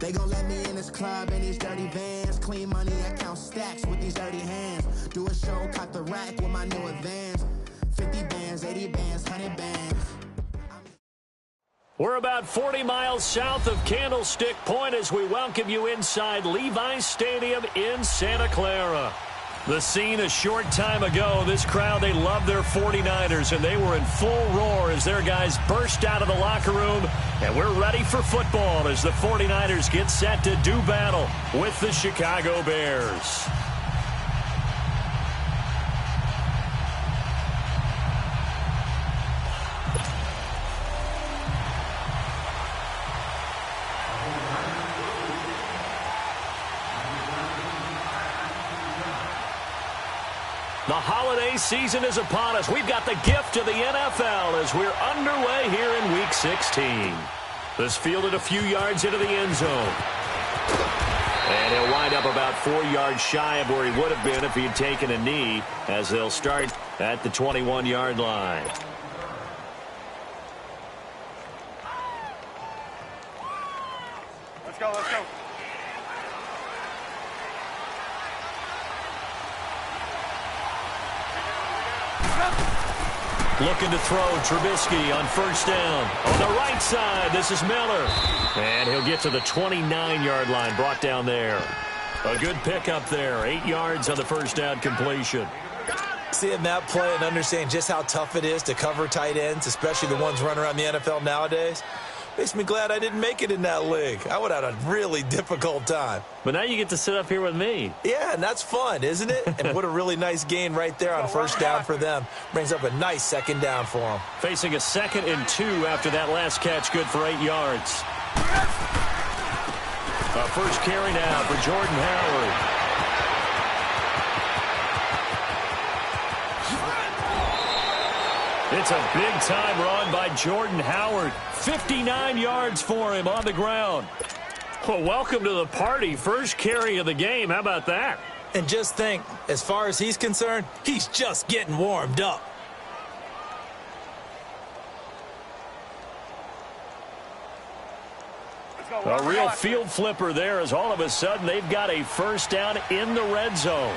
They gon' let me in this club in these dirty vans. Clean money, I count stacks with these dirty hands. Do a show, cut the rack with my new advance. 50 bands, 80 bands, 100 bands. We're about 40 miles south of Candlestick Point as we welcome you inside Levi's Stadium in Santa Clara. The scene a short time ago, this crowd, they love their 49ers, and they were in full roar as their guys burst out of the locker room. And we're ready for football as the 49ers get set to do battle with the Chicago Bears. The holiday season is upon us. We've got the gift of the NFL as we're underway here in Week 16. This fielded a few yards into the end zone. And he'll wind up about 4 yards shy of where he would have been if he had taken a knee, as they'll start at the 21-yard line. Let's go, let's go. Looking to throw, Trubisky on first down. On the right side, this is Miller. And he'll get to the 29-yard line, brought down there. A good pickup there, 8 yards on the first down completion. Seeing that play and understanding just how tough it is to cover tight ends, especially the ones running around the NFL nowadays, makes me glad I didn't make it in that league. I would have had a really difficult time. But now you get to sit up here with me. Yeah, and that's fun, isn't it? And what a really nice gain right there on first down for them. Brings up a nice second down for them. Facing a 2nd and 2 after that last catch, good for 8 yards. First carry now for Jordan Howard. It's a big-time run by Jordan Howard. 59 yards for him on the ground. Well, welcome to the party. First carry of the game. How about that? And just think, as far as he's concerned, he's just getting warmed up. A real field flipper there as all of a sudden they've got a first down in the red zone.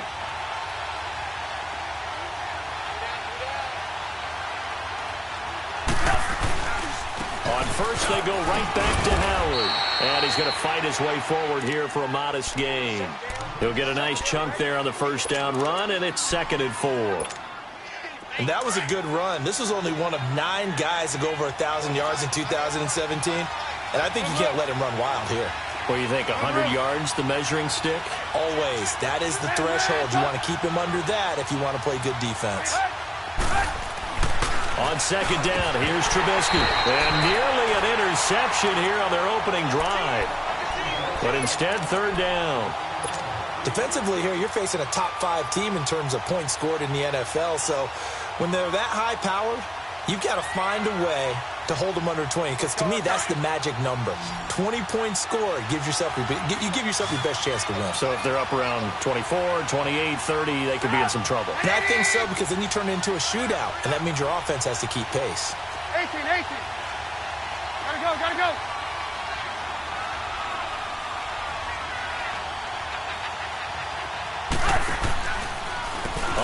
On first, they go right back to Howard. And he's going to fight his way forward here for a modest gain. He'll get a nice chunk there on the first down run, and it's 2nd and 4. And that was a good run. This was only one of 9 guys to go over 1,000 yards in 2017. And I think you can't let him run wild here. Well, you think 100 yards, the measuring stick? Always. That is the threshold. You want to keep him under that if you want to play good defense. On second down, here's Trubisky. And nearly an interception here on their opening drive. But instead, 3rd down. Defensively here, you're facing a top 5 team in terms of points scored in the NFL. So when they're that high-powered, you've got to find a way to hold them under 20. Because to me, that's the magic number. 20 points scored gives yourself you give yourself your best chance to win. So if they're up around 24, 28, 30, they could be in some trouble. And I think so, because then you turn it into a shootout, and that means your offense has to keep pace. 18. Gotta go.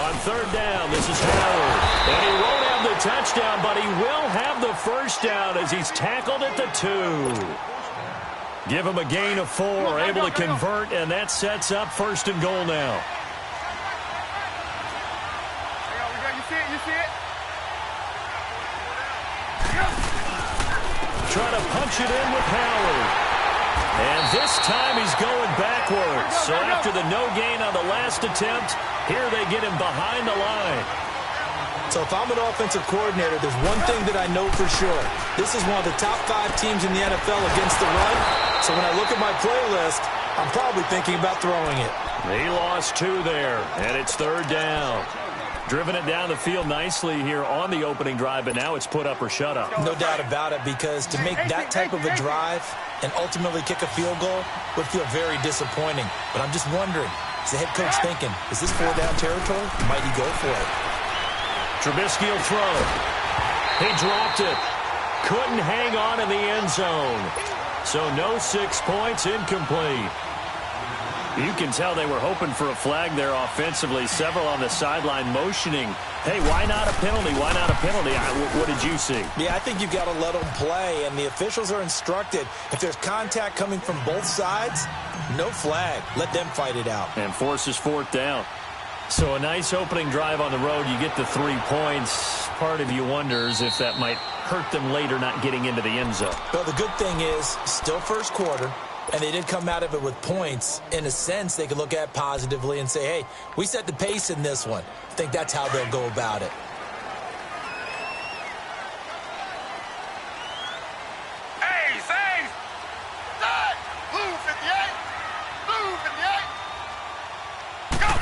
On 3rd down, this is Howard. And he won't have the touchdown, but he will have the first down as he's tackled at the 2. Give him a gain of 4, able to convert, and that sets up 1st and goal now. You see it? Trying to punch it in with Howard. And this time he's going backwards. So after the no gain on the last attempt, here they get him behind the line. So if I'm an offensive coordinator, there's one thing that I know for sure. This is one of the top 5 teams in the NFL against the run. So when I look at my playlist, I'm probably thinking about throwing it. He lost 2 there, and it's 3rd down. Driven it down the field nicely here on the opening drive, but now it's put up or shut up. No doubt about it, because to make that type of a drive and ultimately kick a field goal would feel very disappointing. But I'm just wondering, is the head coach thinking, is this 4-down territory? Might he go for it? Trubisky will throw. He dropped it. Couldn't hang on in the end zone. So no 6 points, incomplete. You can tell they were hoping for a flag there offensively. Several on the sideline motioning, hey, why not a penalty? Why not a penalty? What did you see? Yeah, I think you've got to let them play, and the officials are instructed, if there's contact coming from both sides, no flag. Let them fight it out. And forces 4th down. So a nice opening drive on the road. You get the 3 points. Part of you wonders if that might hurt them later not getting into the end zone. Well, the good thing is, still first quarter, and they did come out of it with points. In a sense, they could look at it positively and say, hey, we set the pace in this one. I think that's how they'll go about it. Hey, Saints! Done! Blue 58! Blue 58! Go!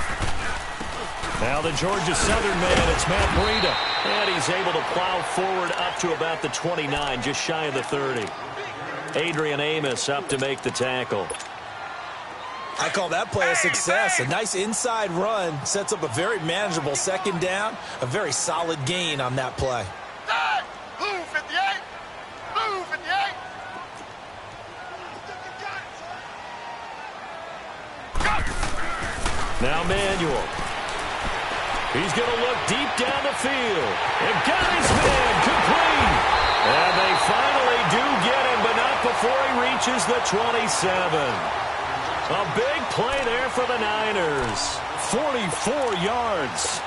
Now the Georgia Southern man, it's Matt Breida. And he's able to plow forward up to about the 29, just shy of the 30. Adrian Amos up to make the tackle. I call that play a success. A nice inside run sets up a very manageable 2nd down. A very solid gain on that play. Done! Blue 58! Blue 58! Go! Now Manuel. He's going to look deep down the field. And got his man complete. And they finally do get him, but not before he reaches the 27. A big play there for the Niners. 44 yards.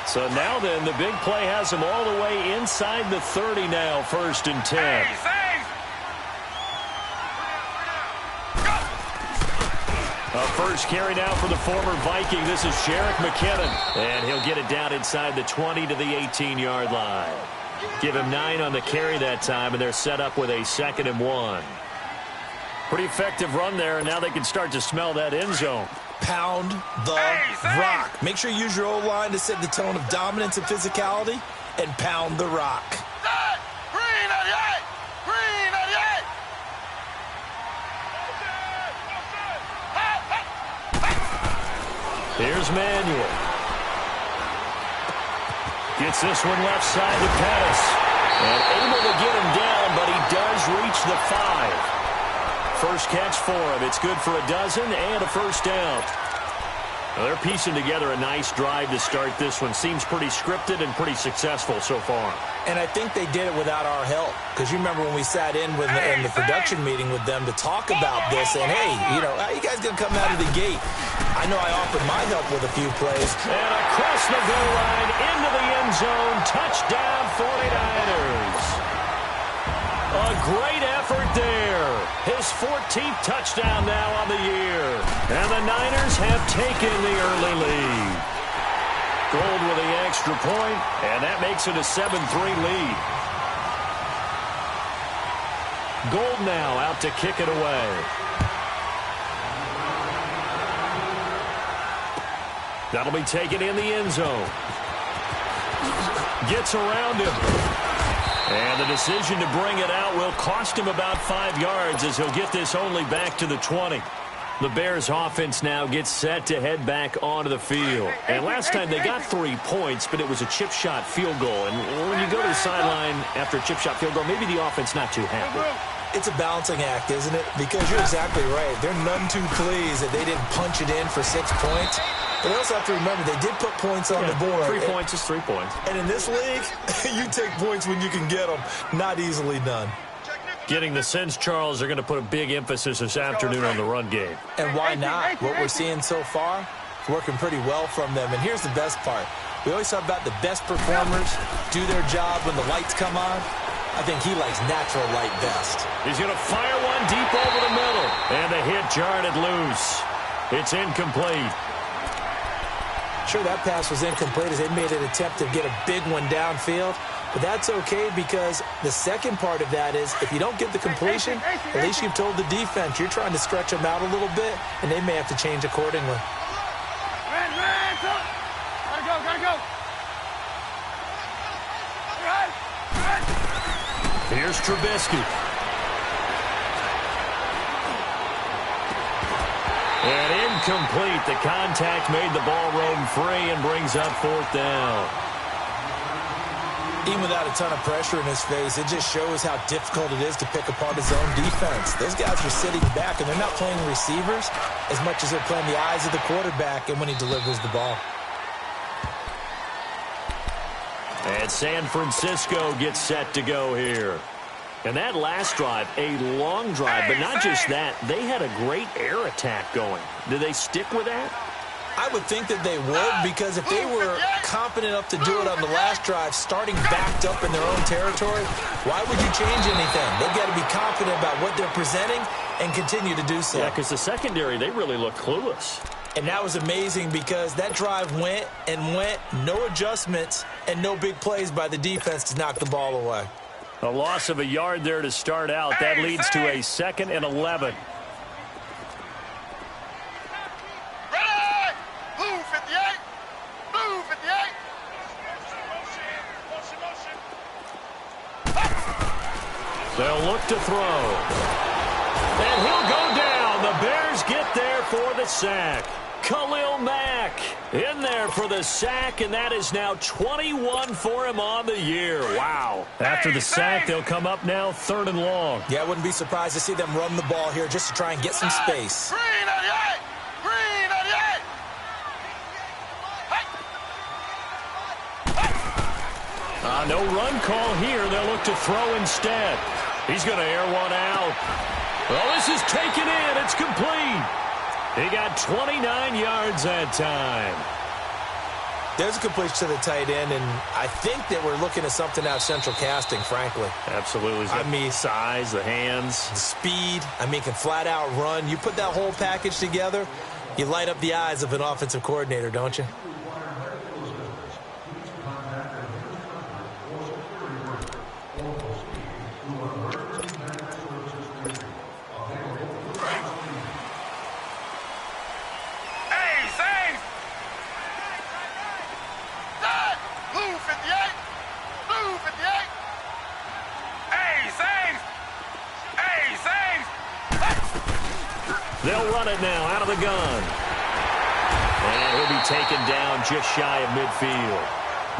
So now then, the big play has him all the way inside the 30 now, 1st and 10. Hey, Saints! A first carry now for the former Viking. This is Jerick McKinnon. And he'll get it down inside the 20 to the 18-yard line. Give him 9 on the carry that time, and they're set up with a 2nd and 1. Pretty effective run there, and now they can start to smell that end zone. Pound the rock. Make sure you use your O-line to set the tone of dominance and physicality, and pound the rock. Done! Green 88! Green 88! Here's Manuel. Gets this one left side to Pettis. And able to get him down, but he does reach the 5. First catch for him. It's good for a dozen and a 1st down. Now they're piecing together a nice drive to start this one. Seems pretty scripted and pretty successful so far. And I think they did it without our help. Because you remember when we sat in the production meeting with them to talk about this. And, hey, you know, how you guys going to come out of the gate? I know I offered my help with a few plays. And across the goal line, into the end zone. Touchdown, 49ers. A great effort there. His 14th touchdown now on the year. And the Niners have taken the early lead. Gold with the extra point, and that makes it a 7-3 lead. Gold now out to kick it away. That'll be taken in the end zone. Gets around him. And the decision to bring it out will cost him about 5 yards as he'll get this only back to the 20. The Bears offense now gets set to head back onto the field. And last time they got 3 points, but it was a chip shot field goal. And when you go to the sideline after a chip shot field goal, maybe the offense not too happy. It's a balancing act, isn't it? Because you're exactly right. They're none too pleased that they didn't punch it in for 6 points. But they also have to remember they did put points on the board. 3 points is 3 points. And in this league, you take points when you can get them. Not easily done. Getting the sense, Charles, they're going to put a big emphasis this afternoon on the run game. And why not? What we're seeing so far is working pretty well from them. And here's the best part. We always talk about the best performers do their job when the lights come on. I think he likes natural light best. He's going to fire one deep over the middle. And the hit jarred it loose. It's incomplete. Sure, that pass was incomplete as they made an attempt to get a big one downfield. But that's okay because the second part of that is if you don't get the completion, at least you've told the defense you're trying to stretch them out a little bit, and they may have to change accordingly. Gotta go. Here's Trubisky. And incomplete. The contact made the ball roam free and brings up 4th down. Even without a ton of pressure in his face, it just shows how difficult it is to pick apart his own defense. Those guys are sitting back, and they're not playing receivers as much as they're playing the eyes of the quarterback and when he delivers the ball. And San Francisco gets set to go here. And that last drive, a long drive, but not just that. They had a great air attack going. Do they stick with that? I would think that they would, because if they were confident enough to do it on the last drive, starting backed up in their own territory, why would you change anything? They've got to be confident about what they're presenting and continue to do so. Yeah, because the secondary, they really look clueless. And that was amazing because that drive went and went, no adjustments, and no big plays by the defense to knock the ball away. A loss of a yard there to start out. That leads to a 2nd and 11. They'll look to throw. And he'll go down. The Bears get there for the sack. Khalil Mack in there for the sack, and that is now 21 for him on the year. Wow. After the sack, they'll come up now 3rd and long. Yeah, I wouldn't be surprised to see them run the ball here just to try and get some space. Green 88! Green 88! No run call here. They'll look to throw instead. He's going to air one out. Well, this is taken in. It's complete. He got 29 yards that time. There's a completion to the tight end, and I think that we're looking at something out of central casting, frankly. Absolutely. I mean, size, the hands. the speed. I mean, can flat out run. You put that whole package together, you light up the eyes of an offensive coordinator, don't you? They'll run it now out of the gun. And he'll be taken down just shy of midfield.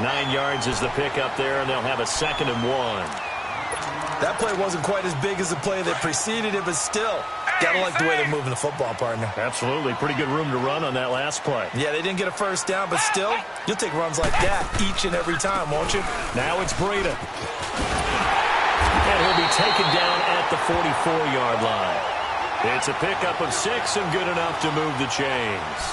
9 yards is the pickup there, and they'll have a 2nd and 1. That play wasn't quite as big as the play that preceded it, but still, gotta like the way they're moving the football, partner. Absolutely. Pretty good room to run on that last play. Yeah, they didn't get a first down, but still, you'll take runs like that each and every time, won't you? Now it's Breida. And he'll be taken down at the 44-yard line. It's a pickup of 6 and good enough to move the chains.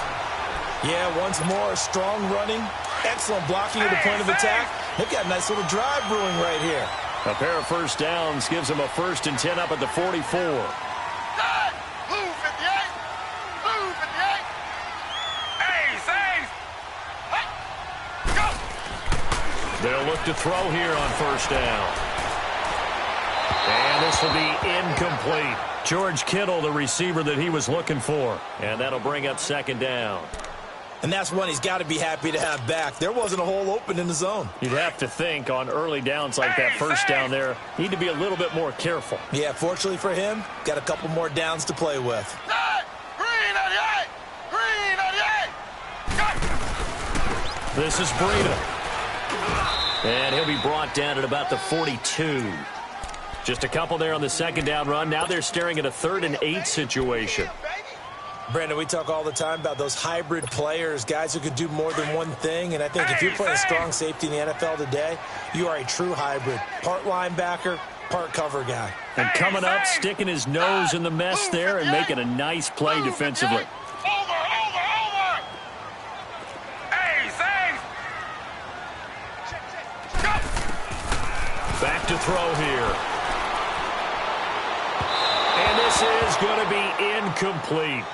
Yeah, once more, strong running, excellent blocking at the point of attack. They've got a nice little drive brewing right here. A pair of first downs gives them a 1st and 10 up at the 44. Blue 58! Blue 58! Hey, saves! Hey! Go! They'll look to throw here on 1st down. And this will be incomplete. George Kittle, the receiver that he was looking for. And that'll bring up 2nd down. And that's one he's got to be happy to have back. There wasn't a hole open in the zone. You'd have to think on early downs like that 1st down there, need to be a little bit more careful. Yeah, fortunately for him, got a couple more downs to play with. Green 88! Green 88! Go! This is Breida. And he'll be brought down at about the 42. Just a couple there on the 2nd down run. Now they're staring at a 3rd and 8 situation. Brandon, we talk all the time about those hybrid players, guys who could do more than one thing. And I think if you're playing strong safety in the NFL today, you are a true hybrid. Part linebacker, part cover guy. And coming up, sticking his nose in the mess there and making a nice play defensively. Over! Hey, saves! Go! Back to throw here. And this is going to be incomplete.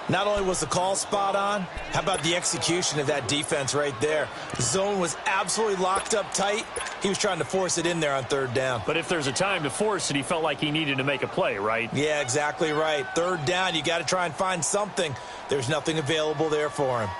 Not only was the call spot on, how about the execution of that defense right there? The zone was absolutely locked up tight. He was trying to force it in there on 3rd down. But if there's a time to force it, he felt like he needed to make a play, right? Yeah, exactly right. 3rd down, you got to try and find something. There's nothing available there for him.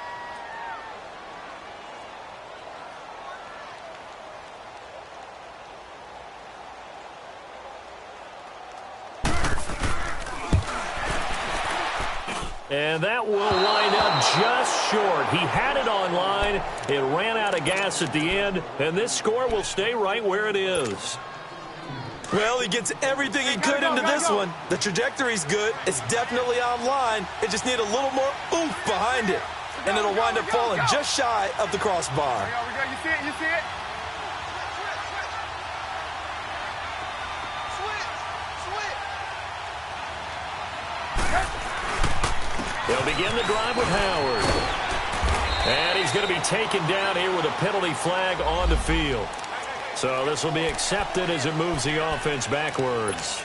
And that will wind up just short. He had it on line. It ran out of gas at the end, and this score will stay right where it is. Well, he gets everything he could into this one. The trajectory's good. It's definitely online. It just needs a little more oomph behind it. And it'll wind up falling just shy of the crossbar. You see it? You see it? He'll begin the drive with Howard. And he's going to be taken down here with a penalty flag on the field. So this will be accepted as it moves the offense backwards.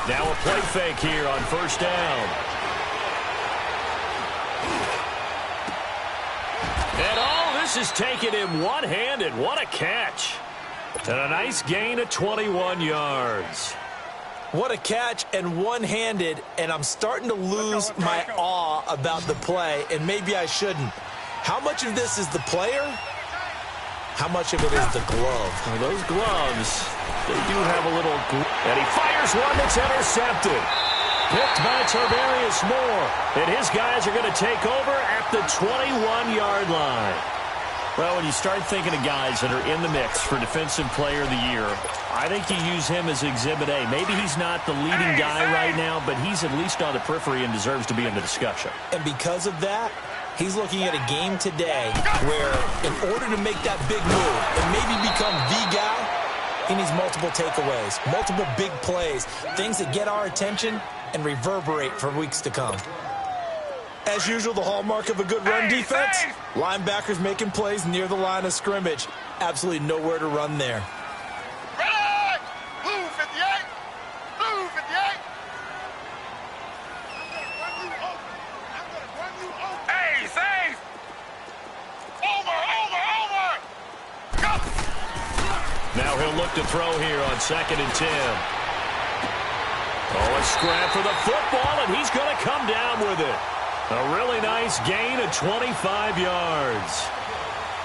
Now a play fake here on first down. And this is taken in one-handed. What a catch. And a nice gain of 21 yards. What a catch and one-handed, and I'm starting to lose my awe about the play, and maybe I shouldn't. How much of this is the player? How much of it is the glove? Well, those gloves, they do have a little... And he fires one that's intercepted. Picked by Tavarius Moore. And his guys are going to take over at the 21-yard line. Well, when you start thinking of guys that are in the mix for Defensive Player of the Year, I think you use him as Exhibit A. Maybe he's not the leading guy right now, but he's at least on the periphery and deserves to be in the discussion. And because of that, he's looking at a game today where in order to make that big move and maybe become the guy, he needs multiple takeaways, multiple big plays, things that get our attention and reverberate for weeks to come. As usual, the hallmark of a good run defense, linebackers making plays near the line of scrimmage. Absolutely nowhere to run there. Ready! Blue 58! Blue 58! I'm gonna run you over. Hey, Saints! Over! Go! Now he'll look to throw here on 2nd and 10. Oh, a scrap for the football, and he's going to come down with it. A really nice gain of 25 yards.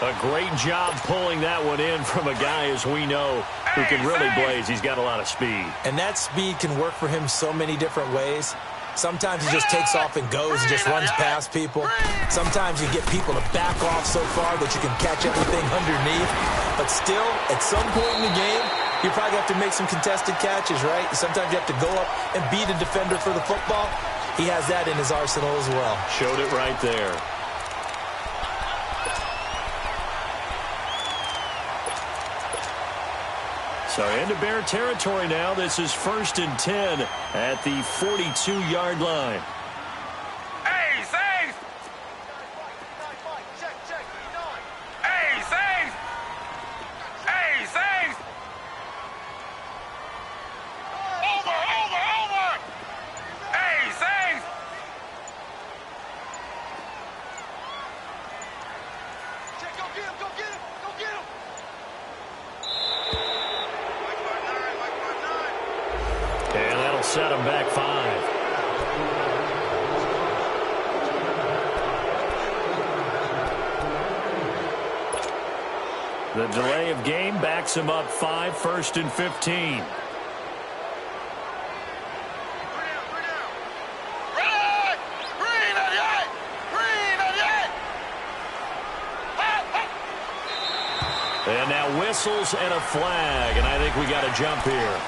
A great job pulling that one in from a guy, as we know, who can really blaze. He's got a lot of speed. And that speed can work for him so many different ways. Sometimes he just takes off and goes and just runs past people. Sometimes you get people to back off so far that you can catch everything underneath. But still, at some point in the game, you probably have to make some contested catches, right? Sometimes you have to go up and beat a defender for the football. He has that in his arsenal as well. Showed it right there. So into Bear territory now. This is 1st and 10 at the 42-yard line. Hey, Saints! Hey, Saints! Hey, Saints! Over! Hey, Saints! Go get him! And that'll set him back 5. The delay of game backs him up 5, 1st and 15. And now whistles and a flag, and I think we got a jump here.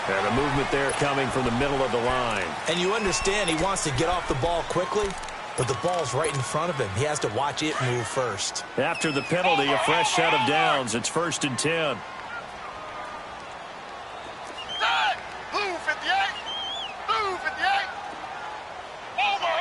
And a movement there coming from the middle of the line. And you understand he wants to get off the ball quickly, but the ball's right in front of him. He has to watch it move first. After the penalty, a fresh set of downs. It's 1st and 10. Blue 58! Blue 58! Over!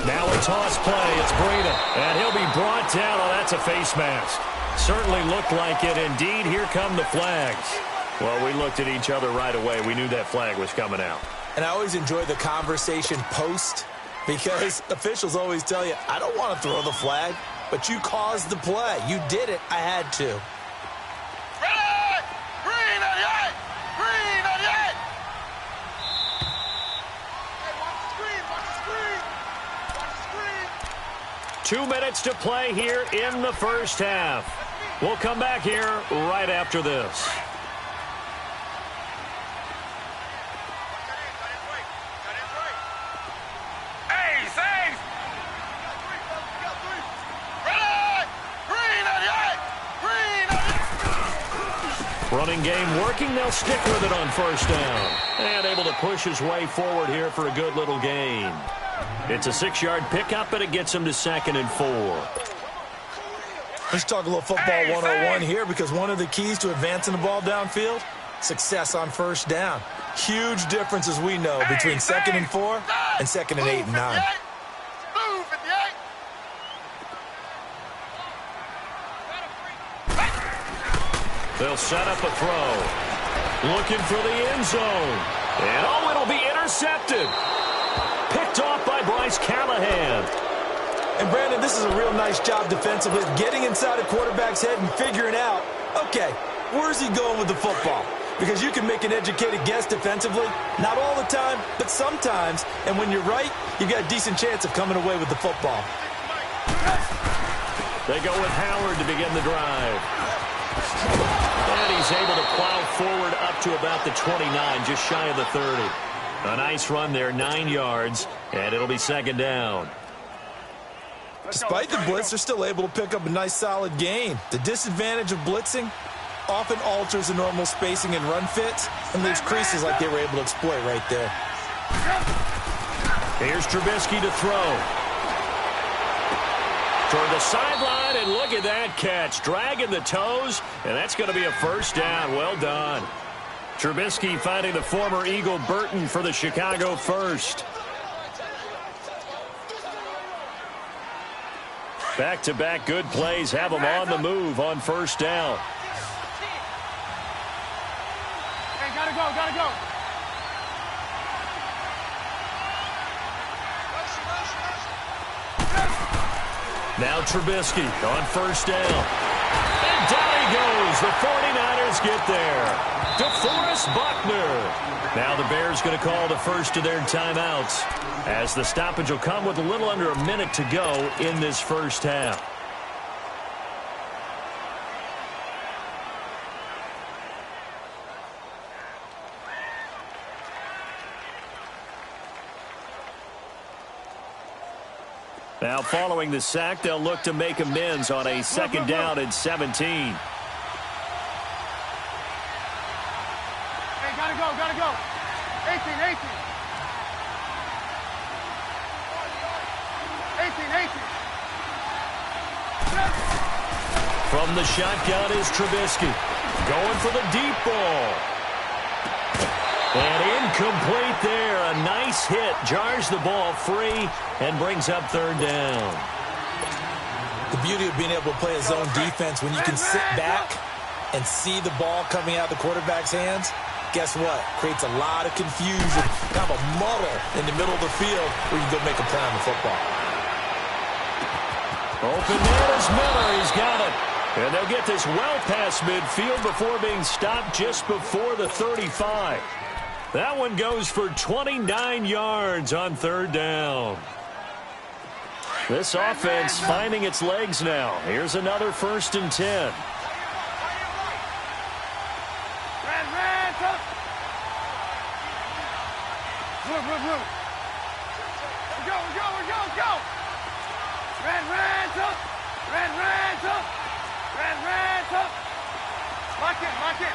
Now a toss play. It's Breida. And he'll be brought down. Oh, that's a face mask. Certainly looked like it. Indeed, here come the flags. Well, we looked at each other right away. We knew that flag was coming out. And I always enjoy the conversation post because officials always tell you, I don't want to throw the flag, but you caused the play. You did it. I had to. Ready! Green 2 minutes to play here in the first half. We'll come back here right after this. Running game working. They'll stick with it on first down. And able to push his way forward here for a good little gain. It's a 6-yard pickup, and it gets him to 2nd and 4. Let's talk a little football 101 here, because one of the keys to advancing the ball downfield, success on first down. Huge difference, as we know, between 2nd and 4 and 2nd and 8 and 9. They'll set up a throw. Looking for the end zone. And oh, it'll be intercepted. Picked off by Bryce Callahan. And Brandon, this is a real nice job defensively, getting inside a quarterback's head and figuring out, okay, where's he going with the football? Because you can make an educated guess defensively, not all the time, but sometimes. And when you're right, you've got a decent chance of coming away with the football. They go with Howard to begin the drive. And he's able to plow forward up to about the 29, just shy of the 30. A nice run there, 9 yards, and it'll be 2nd down. Despite the blitz, they're still able to pick up a nice solid gain. The disadvantage of blitzing often alters the normal spacing and run fits and leaves creases like they were able to exploit right there. Here's Trubisky to throw. Toward the sideline, and look at that catch. Dragging the toes, and that's going to be a first down. Well done. Trubisky finding the former Eagle Burton for the Chicago first. Back-to-back good plays have them on the move on first down. Hey, gotta go, gotta go. Now Trubisky on first down. And down he goes. The 49ers get there. DeForest Buckner. Now the Bears going to call the first of their timeouts, as the stoppage will come with a little under a minute to go in this first half. Now, following the sack, they'll look to make amends on a 2nd down and 17. Hey, gotta go, gotta go. 18, 18. 18, 18. From the shotgun is Trubisky. Going for the deep ball. And incomplete there. A nice hit. Jars the ball free and brings up 3rd down. The beauty of being able to play a zone defense when you can sit back and see the ball coming out the quarterback's hands, guess what? Creates a lot of confusion, kind of a muddle in the middle of the field where you can go make a play on the football. Open man is Miller. He's got it. And they'll get this well past midfield before being stopped just before the 35. That one goes for 29 yards on 3rd down. This offense finding its legs now. Here's another 1st and 10. Lock in.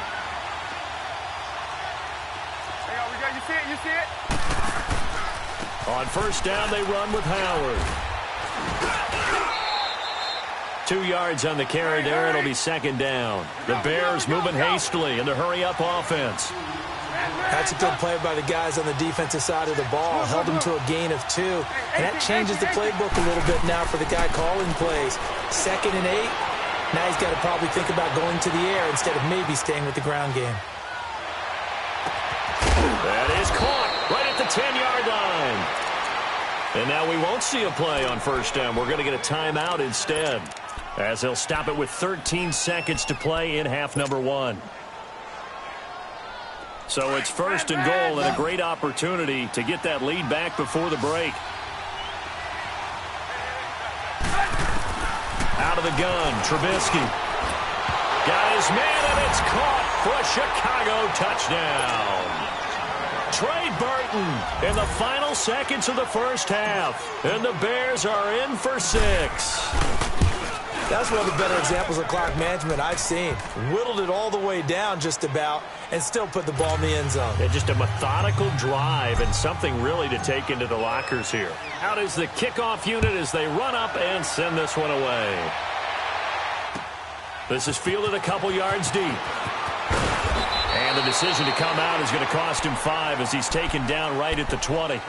There we go. You see it? On first down, they run with Howard. 2 yards on the carry there. It'll be 2nd down. The Bears moving hastily in the hurry-up offense. That's a good play by the guys on the defensive side of the ball. Held them to a gain of 2. And that changes the playbook a little bit now for the guy calling plays. 2nd and 8. Now he's got to probably think about going to the air instead of maybe staying with the ground game. That is caught right at the 10-yard line. And now we won't see a play on first down. We're going to get a timeout instead, as they'll stop it with 13 seconds to play in half number 1. So it's 1st and goal, and a great opportunity to get that lead back before the break. the gun. Trubisky. Got his man, and it's caught for a Chicago touchdown. Trey Burton in the final seconds of the first half. And the Bears are in for 6. That's one of the better examples of clock management I've seen. Whittled it all the way down just about and still put the ball in the end zone. Yeah, just a methodical drive and something really to take into the lockers here. Out is the kickoff unit as they run up and send this one away. This is fielded a couple yards deep. And the decision to come out is going to cost him 5 as he's taken down right at the 20.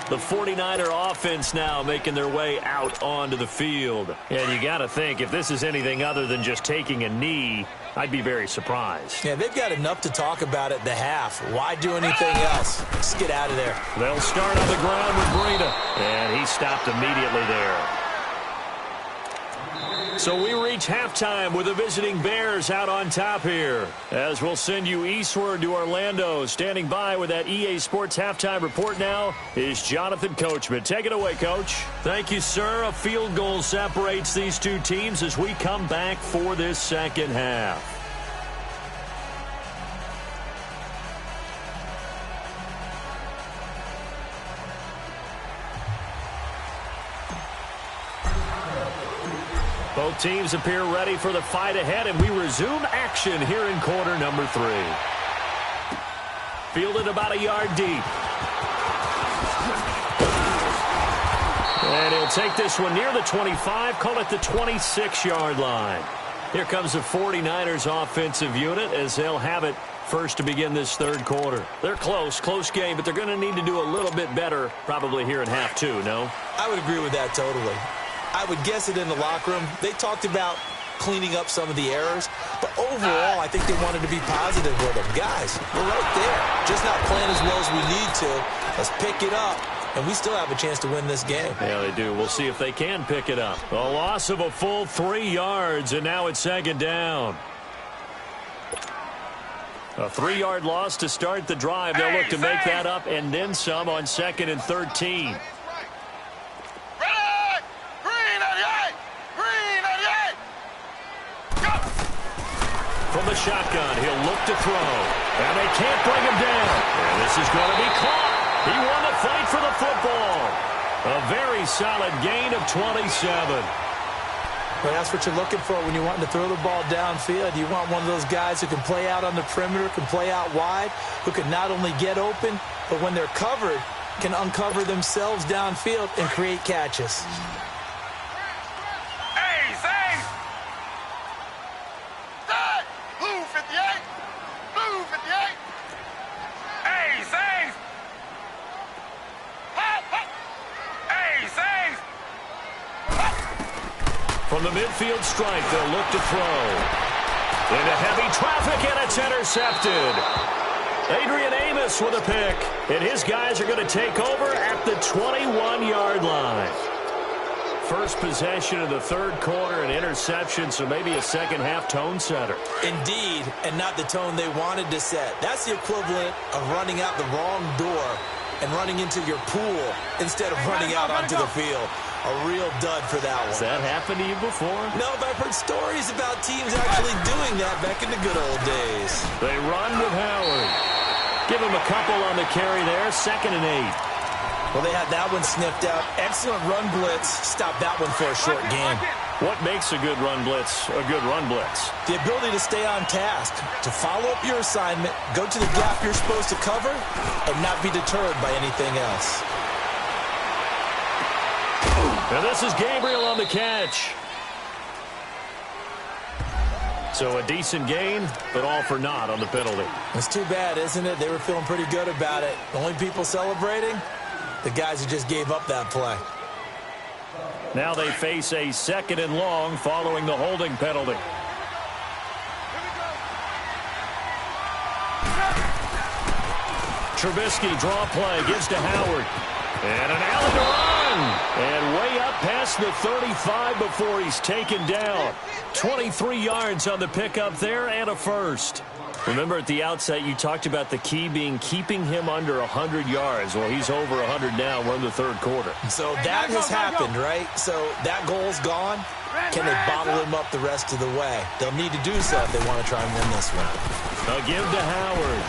The 49er offense now making their way out onto the field. And you got to think, if this is anything other than just taking a knee, I'd be very surprised. Yeah, they've got enough to talk about at the half. Why do anything else? Just get out of there. They'll start on the ground with Breida. And he stopped immediately there. So we reach halftime with the visiting Bears out on top here. As we'll send you eastward to Orlando. Standing by with that EA Sports halftime report now is Jonathan Coachman. Take it away, Coach. Thank you, sir. A field goal separates these two teams as we come back for this second half. Both teams appear ready for the fight ahead, and we resume action here in quarter number 3. Fielded about a yard deep. And he'll take this one near the 25, call it the 26-yard line. Here comes the 49ers offensive unit as they'll have it first to begin this third quarter. They're close game, but they're going to need to do a little bit better probably here in half 2, no? I would agree with that totally. I would guess it in the locker room. They talked about cleaning up some of the errors, but overall, I think they wanted to be positive with them. Guys, we're right there. Just not playing as well as we need to. Let's pick it up, and we still have a chance to win this game. Yeah, they do. We'll see if they can pick it up. A loss of a full 3 yards, and now it's second down. A 3-yard loss to start the drive. They'll look to make that up and then some on 2nd and 13. From the shotgun, he'll look to throw. And they can't bring him down. And this is going to be caught. He won the fight for the football. A very solid gain of 27. Well, that's what you're looking for when you're wanting to throw the ball downfield. You want one of those guys who can play out on the perimeter, can play out wide, who can not only get open, but when they're covered, can uncover themselves downfield and create catches. From the midfield stripe, they'll look to throw. Into heavy traffic, and it's intercepted. Adrian Amos with a pick. And his guys are going to take over at the 21-yard line. First possession of the third quarter, an interception, so maybe a second-half tone setter. Indeed, and not the tone they wanted to set. That's the equivalent of running out the wrong door and running into your pool instead of running out onto the field. A real dud for that one. Has that happened to you before? No, but I've heard stories about teams actually doing that back in the good old days. They run with Howard. Give him a couple on the carry there, 2nd and 8. Well, they had that one sniffed out. Excellent run blitz. Stop that one for a short game. What makes a good run blitz a good run blitz? The ability to stay on task, to follow up your assignment, go to the gap you're supposed to cover, and not be deterred by anything else. And this is Gabriel on the catch. So a decent gain, but all for naught on the penalty. It's too bad, isn't it? They were feeling pretty good about it. The only people celebrating, the guys who just gave up that play. Now they face a 2nd and long following the holding penalty. Trubisky draw play, gives to Howard. And an Allen to run. And way up past the 35 before he's taken down. 23 yards on the pickup there and a first. Remember at the outset you talked about the key being keeping him under 100 yards. Well, he's over 100 now. We're in the third quarter. So that has happened, right? So that goal's gone. Can they bottle him up the rest of the way? They'll need to do so if they want to try and win this one. A give to Howard.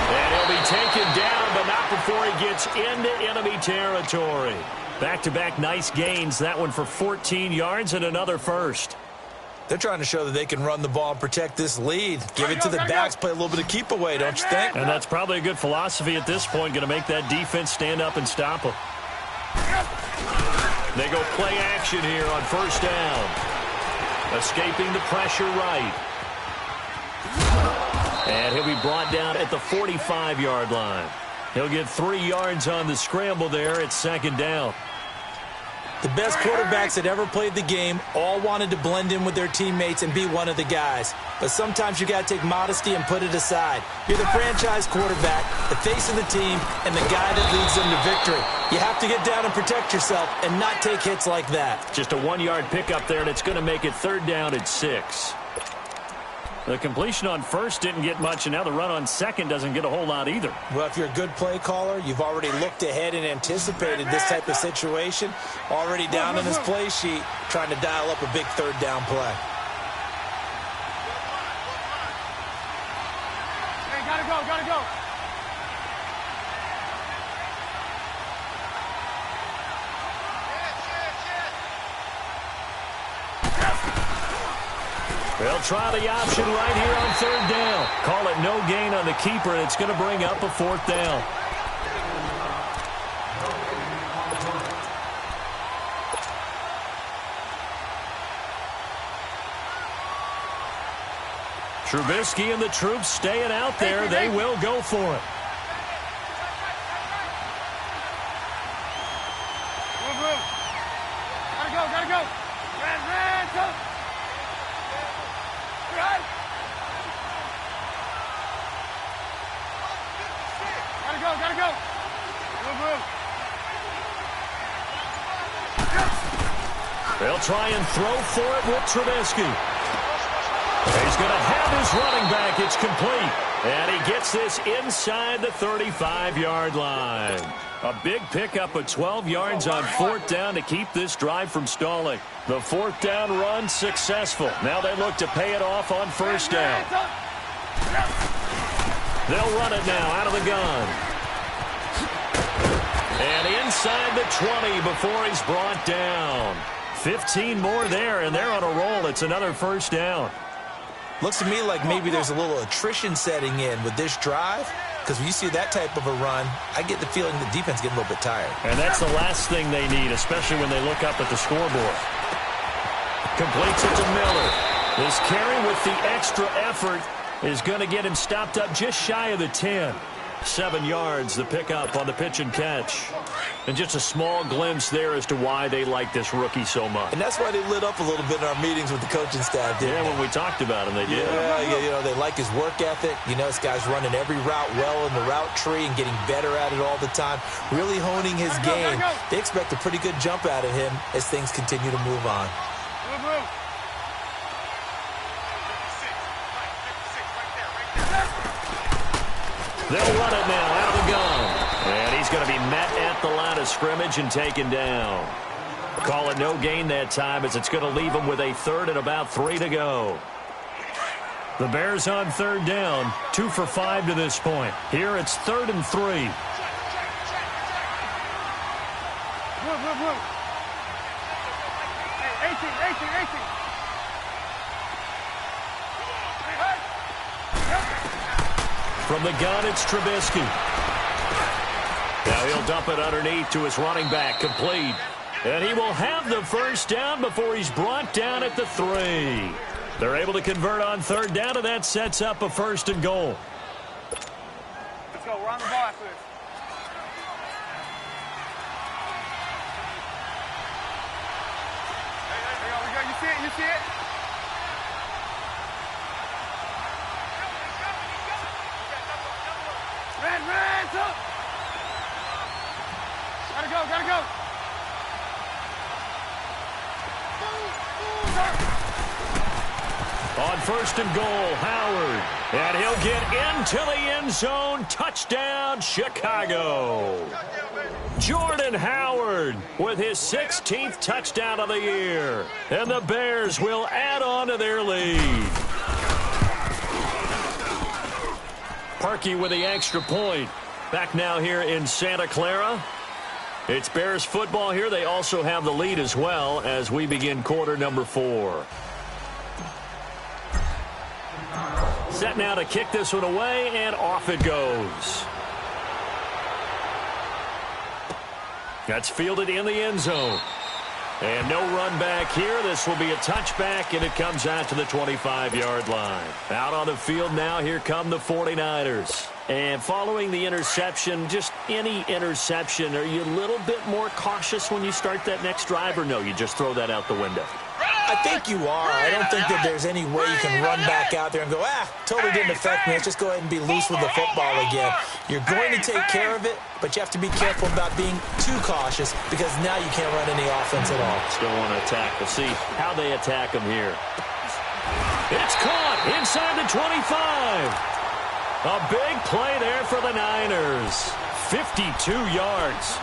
And he'll be taken down, but not before he gets into enemy territory. Back-to-back nice gains. That one for 14 yards and another first. They're trying to show that they can run the ball and protect this lead. Give it to the backs, play a little bit of keep away, don't you think? And that's probably a good philosophy at this point, going to make that defense stand up and stop them. They go play action here on first down. Escaping the pressure right. And he'll be brought down at the 45-yard line. He'll get 3 yards on the scramble there at second down. The best quarterbacks that ever played the game all wanted to blend in with their teammates and be one of the guys. But sometimes you got to take modesty and put it aside. You're the franchise quarterback, the face of the team, and the guy that leads them to victory. You have to get down and protect yourself and not take hits like that. Just a 1-yard pickup there, and it's going to make it third down at 6. The completion on first didn't get much, and now the run on second doesn't get a whole lot either. Well, if you're a good play caller, you've already looked ahead and anticipated this type of situation. Already down in his play sheet, trying to dial up a big third down play. Hey, gotta go, gotta go. They'll try the option right here on third down. Call it no gain on the keeper, and it's going to bring up a fourth down. Trubisky and the troops staying out there. They will go for it. Gotta go, gotta go. Ran, go. Gotta go. Move. They'll try and throw for it with Trubisky. He's going to have his running back. It's complete. And he gets this inside the 35-yard line. A big pickup of 12 yards on fourth down to keep this drive from stalling. The fourth down run successful. Now they look to pay it off on first down. They'll run it now out of the gun. And inside the 20 before he's brought down. 15 more there, and they're on a roll. It's another first down. Looks to me like maybe there's a little attrition setting in with this drive, because when you see that type of a run, I get the feeling the defense getting a little bit tired. And that's the last thing they need, especially when they look up at the scoreboard. Completes it to Miller. This carry with the extra effort is going to get him stopped up just shy of the 10. 7 yards, the pickup on the pitch and catch. And just a small glimpse there as to why they like this rookie so much. And that's why they lit up a little bit in our meetings with the coaching staff, didn't they? When we talked about him, they did. Yeah, you know, they like his work ethic. You know, this guy's running every route well in the route tree and getting better at it all the time, really honing his game. They expect a pretty good jump out of him as things continue to move on. They'll run it now out of the gun. And he's going to be met at the line of scrimmage and taken down. Call it no gain that time, as it's going to leave him with a third and about 3 to go. The Bears on third down, 2 for 5 to this point. Here it's 3rd and 3. Hey, 18. From the gun, it's Trubisky. Now he'll dump it underneath to his running back, complete. And he will have the first down before he's brought down at the 3. They're able to convert on third down, and that sets up a 1st and goal. Let's go. We're on the ball after this. There we go. You see it? Ran, up. Gotta go. On first and goal, Howard. And he'll get into the end zone. Touchdown, Chicago. Jordan Howard with his 16th touchdown of the year. And the Bears will add on to their lead. Parkey with the extra point. Back now here in Santa Clara. It's Bears football here. They also have the lead as well as we begin quarter number 4. Set now to kick this one away, and off it goes. That's fielded in the end zone. And no run back here. This will be a touchback, and it comes out to the 25-yard line. Out on the field now, here come the 49ers. And following the interception, just any interception, are you a little bit more cautious when you start that next drive, or no, you just throw that out the window? I think you are. I don't think that there's any way you can run back out there and go, totally didn't affect me. Let's just go ahead and be loose with the football again. You're going to take care of it, but you have to be careful about being too cautious because now you can't run any offense at all. Still want to attack. We'll see how they attack him here. It's caught inside the 25. A big play there for the Niners. 52 yards.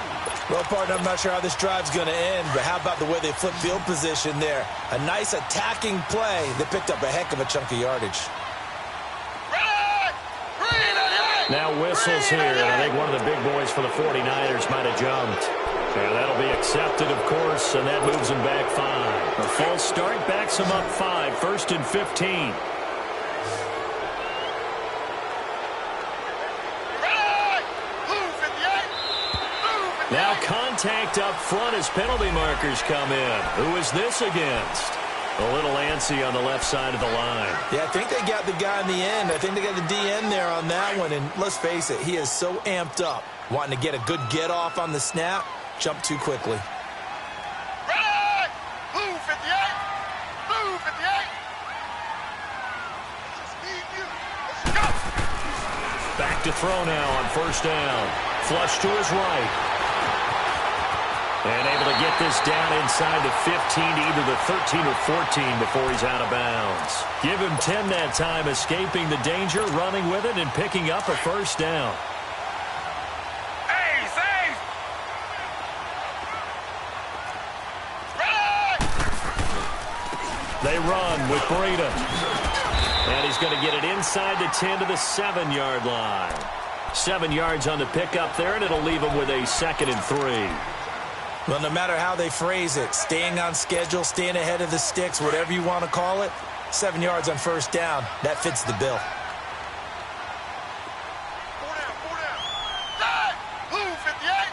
Well, partner, I'm not sure how this drive's going to end, but how about the way they flip field position there? A nice attacking play that picked up a heck of a chunk of yardage. Now whistles here, and I think one of the big boys for the 49ers might have jumped. Yeah, that'll be accepted, of course, and that moves him back 5. A false start backs him up 5, 1st and 15. Now contact up front as penalty markers come in. Who is this against? A little antsy on the left side of the line. Yeah, I think they got the guy in the end. I think they got the DN there on that one. And let's face it, he is so amped up, wanting to get a good get off on the snap, jump too quickly. Ready! Blue 58! Blue 58! Just need you. Let's go! Back to throw now on first down. Flush to his right. And able to get this down inside the 15 to either the 13 or 14 before he's out of bounds. Give him 10 that time, escaping the danger, running with it, and picking up a first down. Hey, save! They run with Breida. And he's going to get it inside the 10 to the 7-yard line. 7 yards on the pickup there, and it'll leave him with a 2nd and 3. Well, no matter how they phrase it, staying on schedule, staying ahead of the sticks, whatever you want to call it, 7 yards on first down, that fits the bill. 4 down. Die! Blue 58!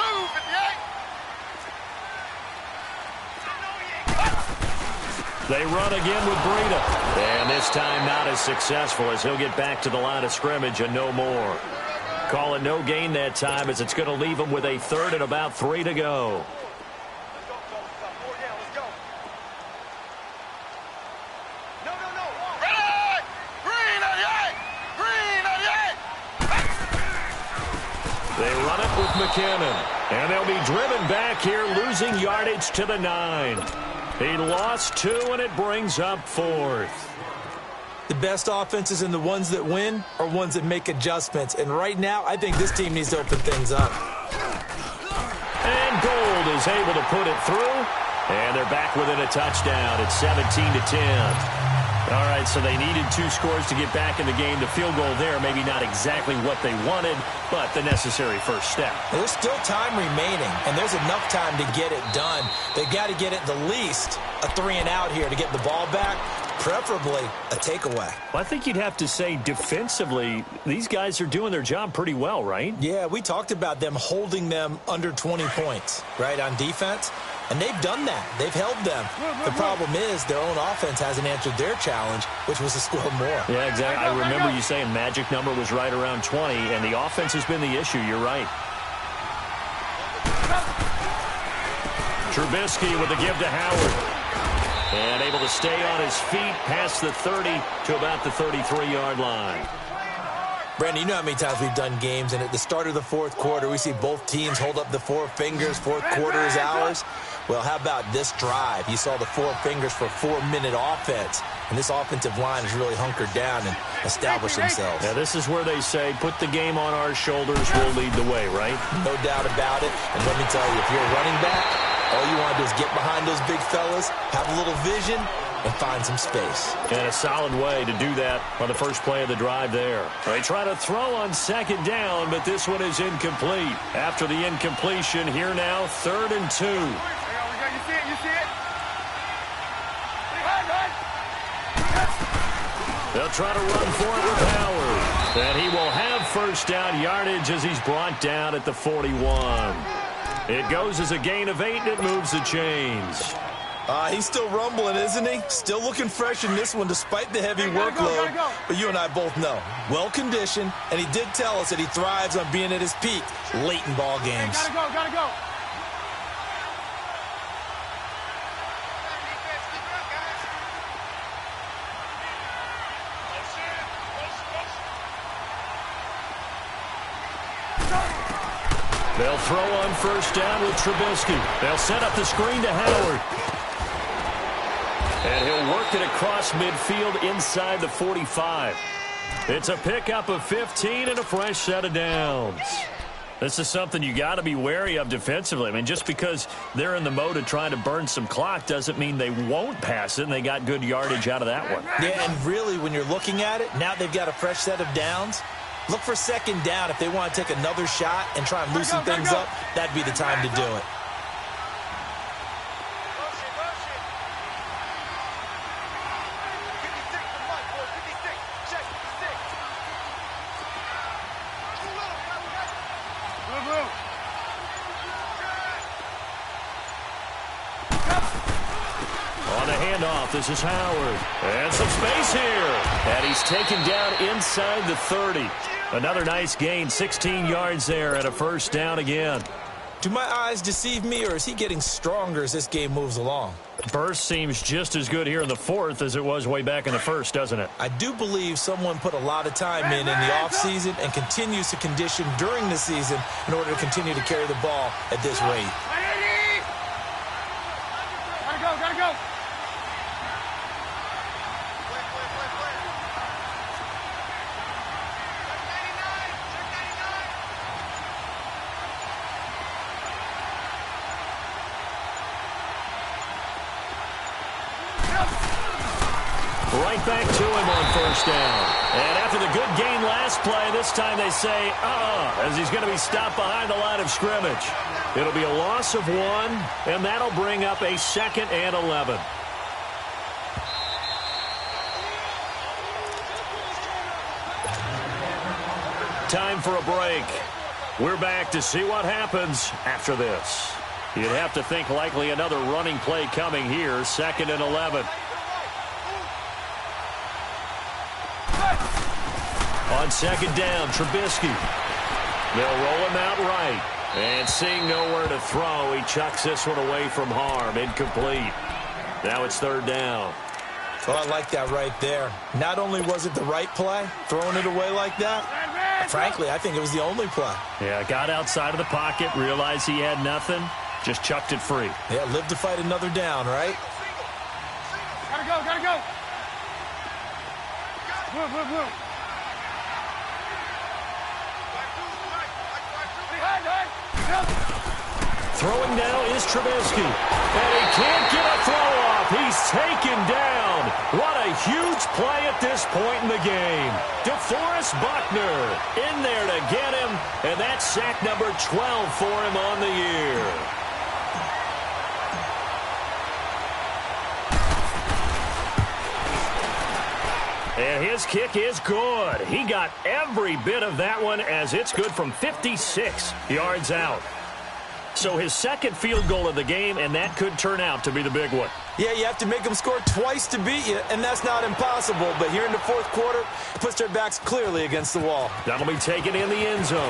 Blue 58! They run again with Breida. And this time not as successful as he'll get back to the line of scrimmage and no more. Call it no gain that time as it's going to leave him with a 3rd and about 3 to go. Let's go. No. Ready! Green 88! Green 88! They run it with McKinnon. And they'll be driven back here, losing yardage to the 9. He lost 2, and it brings up 4th. The best offenses and the ones that win are ones that make adjustments. And right now, I think this team needs to open things up. And Gold is able to put it through. And they're back within a touchdown. It's 17-10. All right, so they needed 2 scores to get back in the game. The field goal there, maybe not exactly what they wanted, but the necessary first step. There's still time remaining, and there's enough time to get it done. They've got to get at the least a 3-and-out here to get the ball back, preferably a takeaway. Well, I think you'd have to say defensively, these guys are doing their job pretty well, right? Yeah, we talked about them holding them under 20 points, right, on defense. And they've done that. They've held them. The problem is their own offense hasn't answered their challenge, which was to score more. Yeah, exactly. I remember you saying magic number was right around 20, and the offense has been the issue. You're right. Trubisky with the give to Howard. And able to stay on his feet past the 30 to about the 33-yard line. Brandon, you know how many times we've done games, and at the start of the 4th quarter, we see both teams hold up the 4 fingers, 4th quarter is ours. Well, how about this drive? You saw the four fingers for 4-minute offense. And this offensive line has really hunkered down and established themselves. Now, this is where they say, put the game on our shoulders, we'll lead the way, right? No doubt about it. And let me tell you, if you're a running back, all you want to do is get behind those big fellas, have a little vision, and find some space. And a solid way to do that on the first play of the drive there. They try to throw on second down, but this one is incomplete. After the incompletion, here now, 3rd and 2. You see it? You see it? They'll try to run for it with Howard. And he will have first down yardage as he's brought down at the 41. It goes as a gain of 8, and it moves the chains. He's still rumbling, isn't he? Still looking fresh in this one despite the heavy workload. Go. But you and I both know, well-conditioned, and he did tell us that he thrives on being at his peak late in ball games. Gotta go. They'll throw on first down with Trubisky. They'll set up the screen to Howard. And he'll work it across midfield inside the 45. It's a pickup of 15 and a fresh set of downs. This is something you got to be wary of defensively. I mean, just because they're in the mode of trying to burn some clock doesn't mean they won't pass it, and they got good yardage out of that one. Yeah, and really, when you're looking at it, now they've got a fresh set of downs. Look for second down if they want to take another shot and try and loosen things up. That'd be the time to do it. On the handoff, this is Howard. And some space here. And he's taken down inside the 30. Another nice gain, 16 yards there, and a first down again. Do my eyes deceive me, or is he getting stronger as this game moves along? Burst seems just as good here in the 4th as it was way back in the 1st, doesn't it? I do believe someone put a lot of time in the offseason and continues to condition during the season in order to continue to carry the ball at this rate. Gotta go. Right back to him on first down. And after the good gain last play, this time they say, as he's going to be stopped behind the line of scrimmage. It'll be a loss of 1, and that'll bring up a 2nd and 11. Time for a break. We're back to see what happens after this. You'd have to think likely another running play coming here, 2nd and 11. On second down, Trubisky. They'll roll him out right. And seeing nowhere to throw, he chucks this one away from harm. Incomplete. Now it's 3rd down. Well, I like that right there. Not only was it the right play, throwing it away like that, frankly, I think it was the only play. Yeah, got outside of the pocket, realized he had nothing, just chucked it free. Yeah, live to fight another down, right? Gotta go. Move. Throwing now is Trubisky. And he can't get a throw off. He's taken down. What a huge play at this point in the game. DeForest Buckner in there to get him. And that's sack number 12 for him on the year. And his kick is good. He got every bit of that one as it's good from 56 yards out. So his 2nd field goal of the game, and that could turn out to be the big one. Yeah, you have to make them score twice to beat you, and that's not impossible. But here in the 4th quarter, it puts their backs clearly against the wall. That'll be taken in the end zone.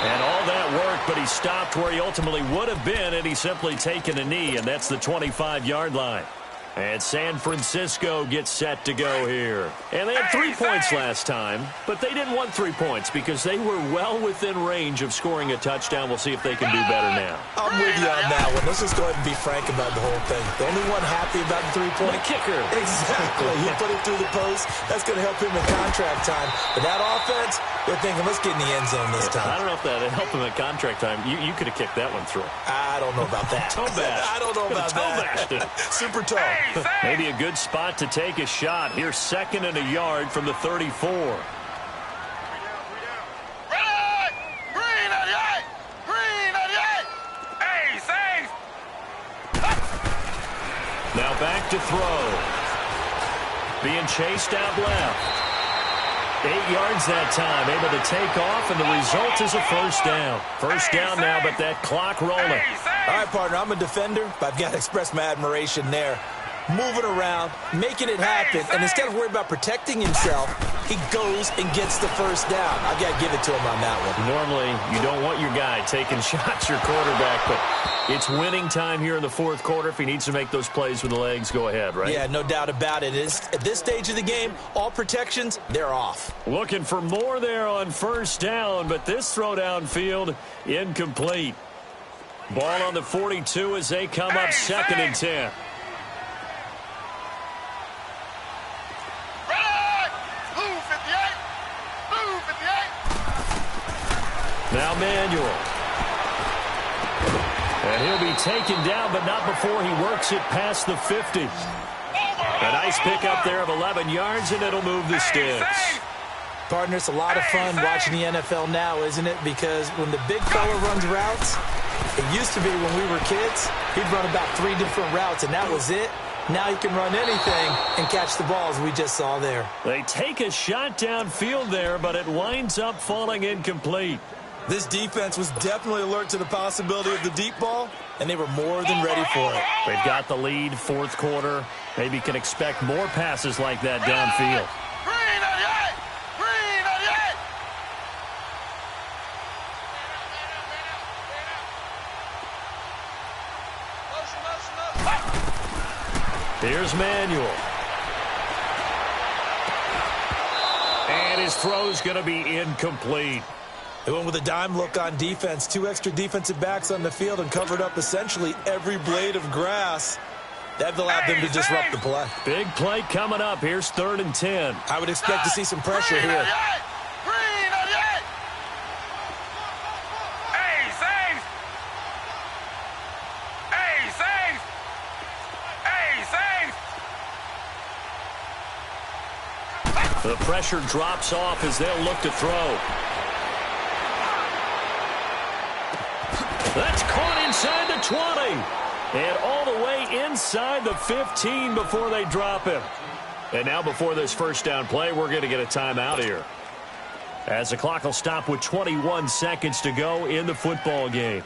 And all that work, but he stopped where he ultimately would have been had he simply taken a knee, and that's the 25-yard line. And San Francisco gets set to go here. And they had 3 points last time, but they didn't want 3 points because they were well within range of scoring a touchdown. We'll see if they can do better now. I'm with you on that one. Let's just go ahead and be frank about the whole thing. The only one happy about the 3-point kicker. Exactly. He put it through the post. That's going to help him in contract time. But that offense, they're thinking, let's get in the end zone this time. I don't know if that helped him in contract time. You could have kicked that one through. I don't know about that. Toe bash. I don't know about that. Super tall. Maybe a good spot to take a shot. Here's 2nd and a yard from the 34. Now back to throw. Being chased out left. 8 yards that time. Able to take off, and the result is a first down. First down now, but that clock rolling. All right, partner, I'm a defender, but I've got to express my admiration there. Moving around, making it happen, and instead of worrying about protecting himself, he goes and gets the first down. I've got to give it to him on that one. Normally, you don't want your guy taking shots, your quarterback, but it's winning time here in the 4th quarter. If he needs to make those plays with the legs, go ahead, right? Yeah, no doubt about it. At this stage of the game, all protections, they're off. Looking for more there on first down, but this throw downfield, incomplete. Ball on the 42 as they come up 2nd and 10. Now Manuel. And he'll be taken down, but not before he works it past the 50. A nice pickup there of 11 yards, and it'll move the sticks. Partner, it's a lot of fun watching the NFL now, isn't it? Because when the big fella runs routes, it used to be when we were kids, he'd run about 3 different routes, and that was it. Now he can run anything and catch the balls we just saw there. They take a shot downfield there, but it winds up falling incomplete. This defense was definitely alert to the possibility of the deep ball, and they were more than ready for it. They've got the lead, 4th quarter. Maybe can expect more passes like that downfield. Here's Manuel. And his throw's going to be incomplete. They went with a dime look on defense. 2 extra defensive backs on the field and covered up essentially every blade of grass. That allowed them to disrupt the play. Big play coming up. Here's 3rd and 10. I would expect to see some pressure here. The pressure drops off as they'll look to throw. That's caught inside the 20. And all the way inside the 15 before they drop him. And now before this first down play, we're going to get a timeout here. As the clock will stop with 21 seconds to go in the football game.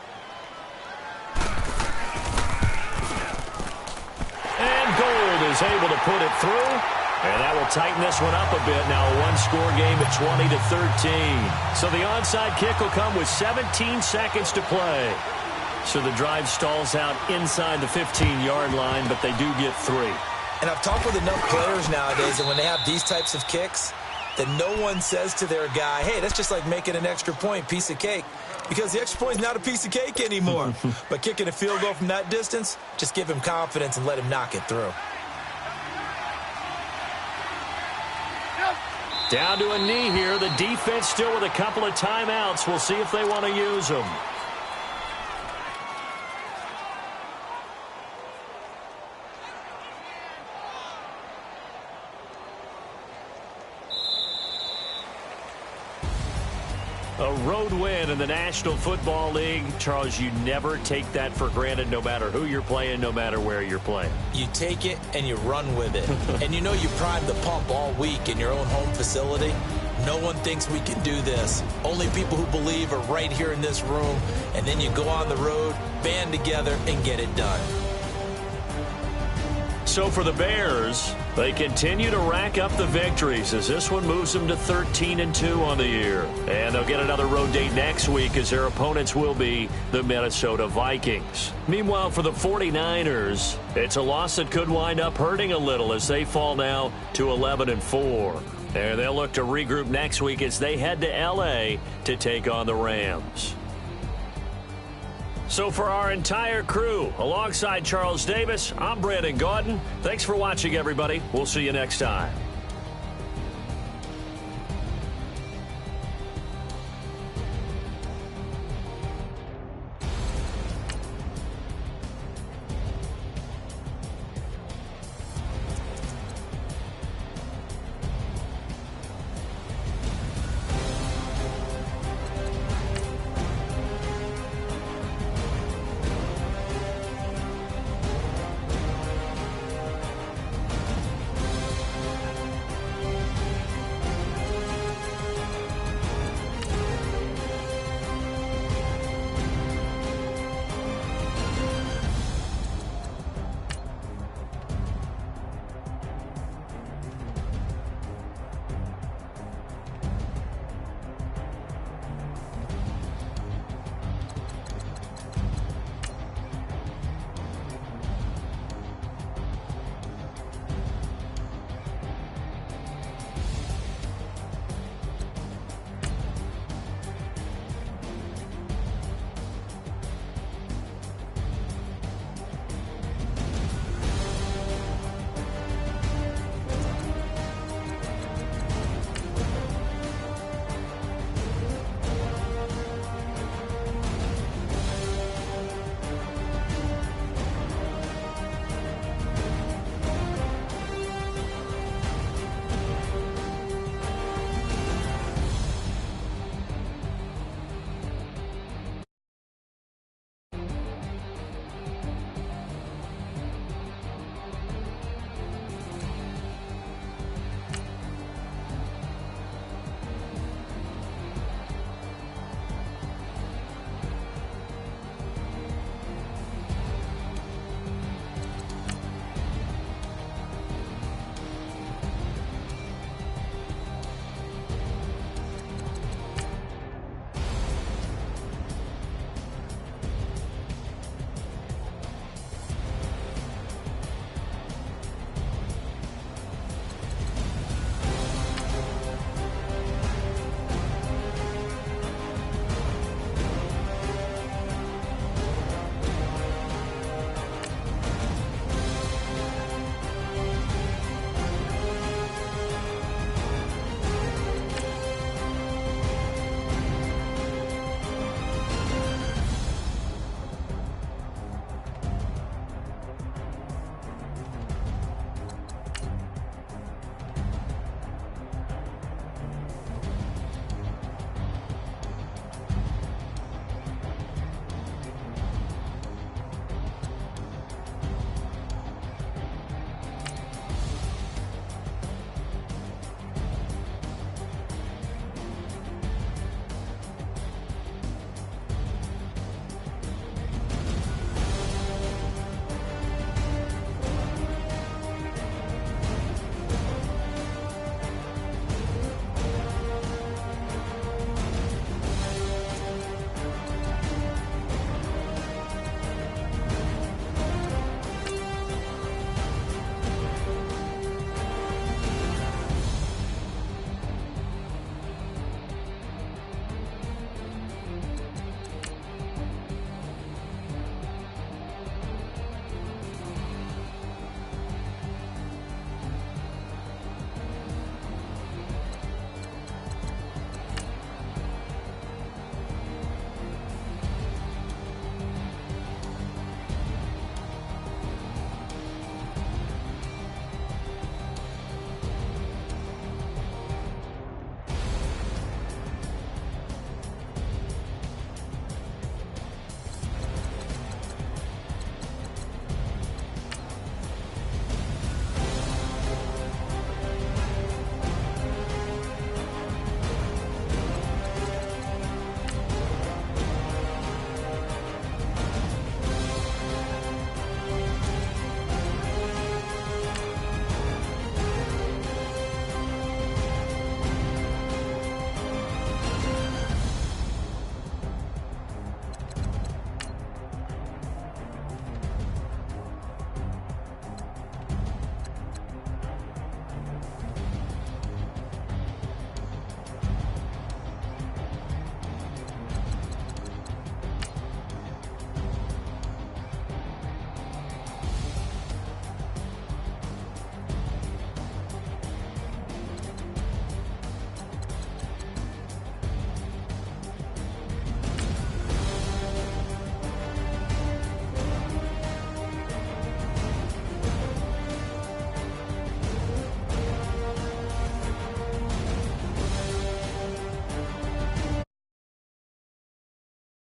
And Gold is able to put it through. And that will tighten this one up a bit. Now a one-score game at 20-13. So the onside kick will come with 17 seconds to play. So the drive stalls out inside the 15-yard line, but they do get 3. And I've talked with enough players nowadays, and when they have these types of kicks, that no one says to their guy, hey, that's just like making an extra point, piece of cake. Because the extra point is not a piece of cake anymore. But kicking a field goal from that distance, just give him confidence and let him knock it through. Down to a knee here. The defense still with a couple of timeouts. We'll see if they want to use them. A road win in the National Football League. Charles, you never take that for granted no matter who you're playing, no matter where you're playing. You take it and you run with it. And you know you primed the pump all week in your own home facility. No one thinks we can do this. Only people who believe are right here in this room. And then you go on the road, band together, and get it done. So for the Bears, they continue to rack up the victories as this one moves them to 13-2 on the year. And they'll get another road date next week as their opponents will be the Minnesota Vikings. Meanwhile, for the 49ers, it's a loss that could wind up hurting a little as they fall now to 11-4. And they'll look to regroup next week as they head to L.A. to take on the Rams. So for our entire crew, alongside Charles Davis, I'm Brandon Gaudin. Thanks for watching, everybody. We'll see you next time.